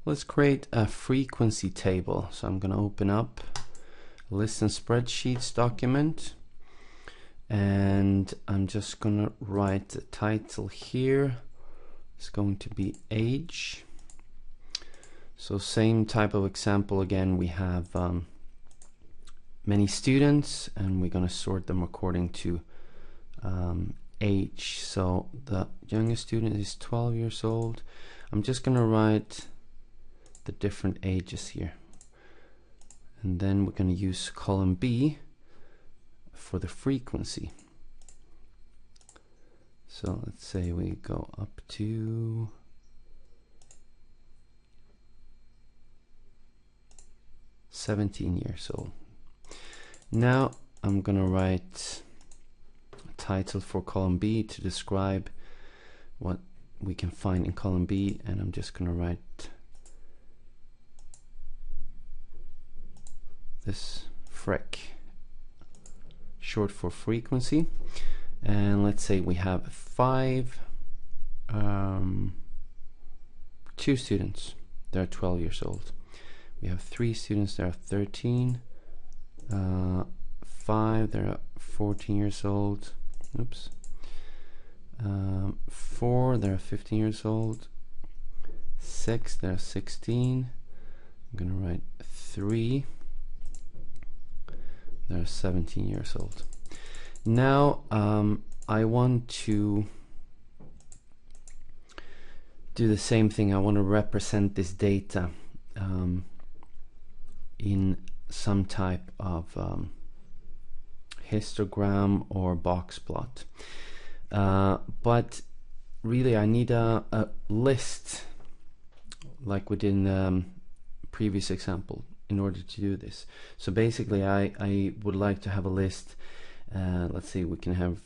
Let's create a frequency table. So I'm going to open up list and spreadsheets document, and I'm just going to write the title here. It's going to be age. So same type of example again. We have many students, and we're going to sort them according to age. So the youngest student is 12 years old. I'm just going to write the different ages here, and then we're going to use column B for the frequency. So let's say we go up to 17 years old. Now I'm going to write a title for column B to describe what we can find in column B, and I'm just going to write this FREC, short for frequency. And let's say we have two students, they're 12 years old. We have 3 students, they're 13. 5, they're 14 years old. Oops. 4, they're 15 years old. 6, they're 16. I'm gonna write 3, they're 17 years old. Now I want to do the same thing. I want to represent this data in some type of histogram or box plot, but really I need a list like we did in the previous example in order to do this. So basically I would like to have a list. Let's see, we can have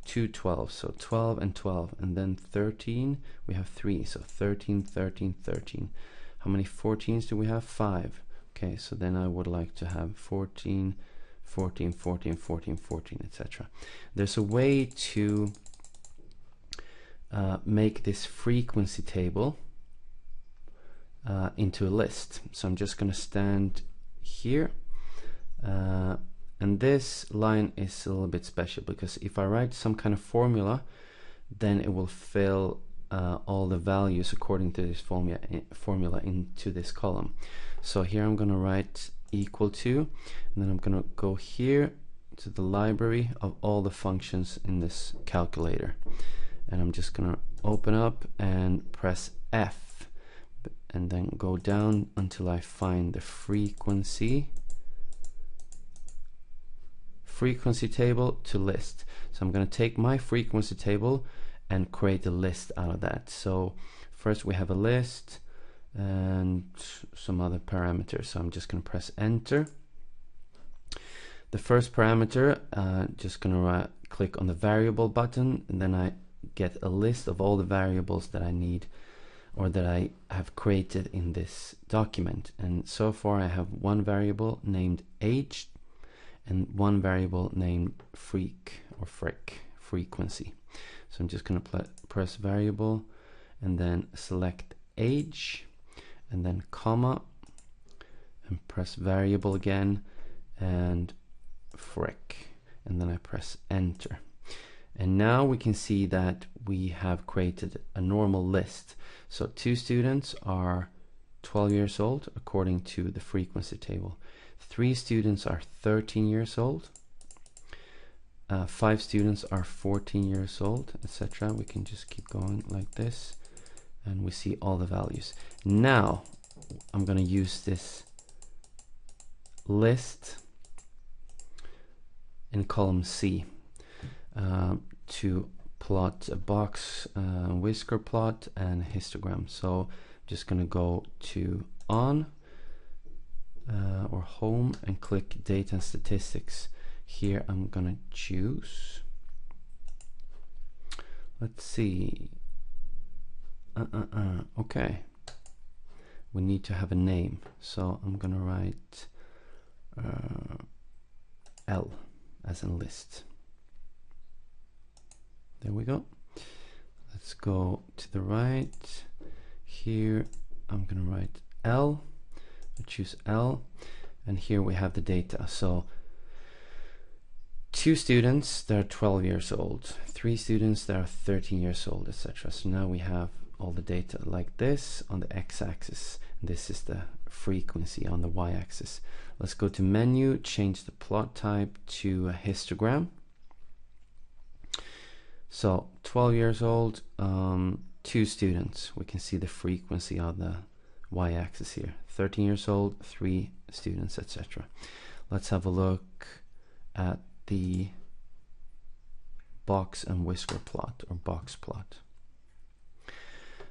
2 12s, so 12 and 12, and then 13 we have 3, so 13 13 13. How many 14s do we have? 5. Okay, so then I would like to have 14 14 14 14 14, etc. There's a way to make this frequency table into a list. So I'm just going to stand here, and this line is a little bit special because if I write some kind of formula, then it will fill all the values according to this formula into this column. So here I'm going to write equal to, and then I'm going to go here to the library of all the functions in this calculator, and I'm just going to open up and press F, and then go down until I find the frequency table to list. So I'm going to take my frequency table and create a list out of that. So first we have a list and some other parameters. So I'm just going to press enter. The first parameter, just going to click on the variable button, and then I get a list of all the variables that I need or that I have created in this document. And so far I have one variable named age and one variable named frequency. So I'm just going to press variable and then select age and then comma and press variable again and and then I press enter. And now we can see that we have created a normal list. So 2 students are 12 years old according to the frequency table. 3 students are 13 years old. 5 students are 14 years old, etc. We can just keep going like this, and we see all the values. Now I'm going to use this list in column C to plot a box, whisker plot, and histogram. So I'm just going to go to on or home and click data and statistics. Here I'm gonna choose, let's see, okay, we need to have a name, so I'm gonna write L as in list. There we go. Let's go to the right. Here I'm going to write L. I choose L, and here we have the data. So 2 students that are 12 years old, 3 students that are 13 years old, etc. So now we have all the data like this on the x-axis. This is the frequency on the y-axis. Let's go to menu, change the plot type to a histogram. So 12 years old, 2 students. We can see the frequency on the y-axis here. 13 years old, 3 students, etc. Let's have a look at the box and whisker plot, or box plot.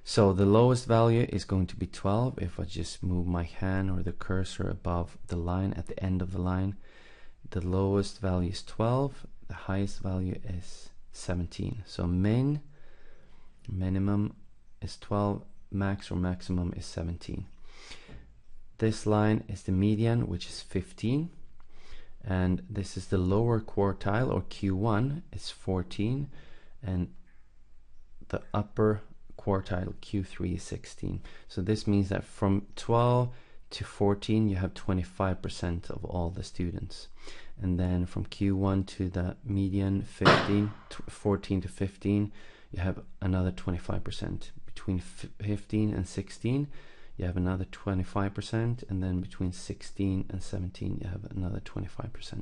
So the lowest value is going to be 12. If I just move my hand or the cursor above the line at the end of the line, the lowest value is 12, the highest value is 17. So minimum is 12, max or maximum is 17. This line is the median, which is 15, and this is the lower quartile, or Q1, is 14, and the upper quartile, Q3, is 16. So this means that from 12 to 14 you have 25% of all the students, and then from Q1 to the median 14 to 15 you have another 25%. Between 15 and 16 you have another 25%, and then between 16 and 17 you have another 25%.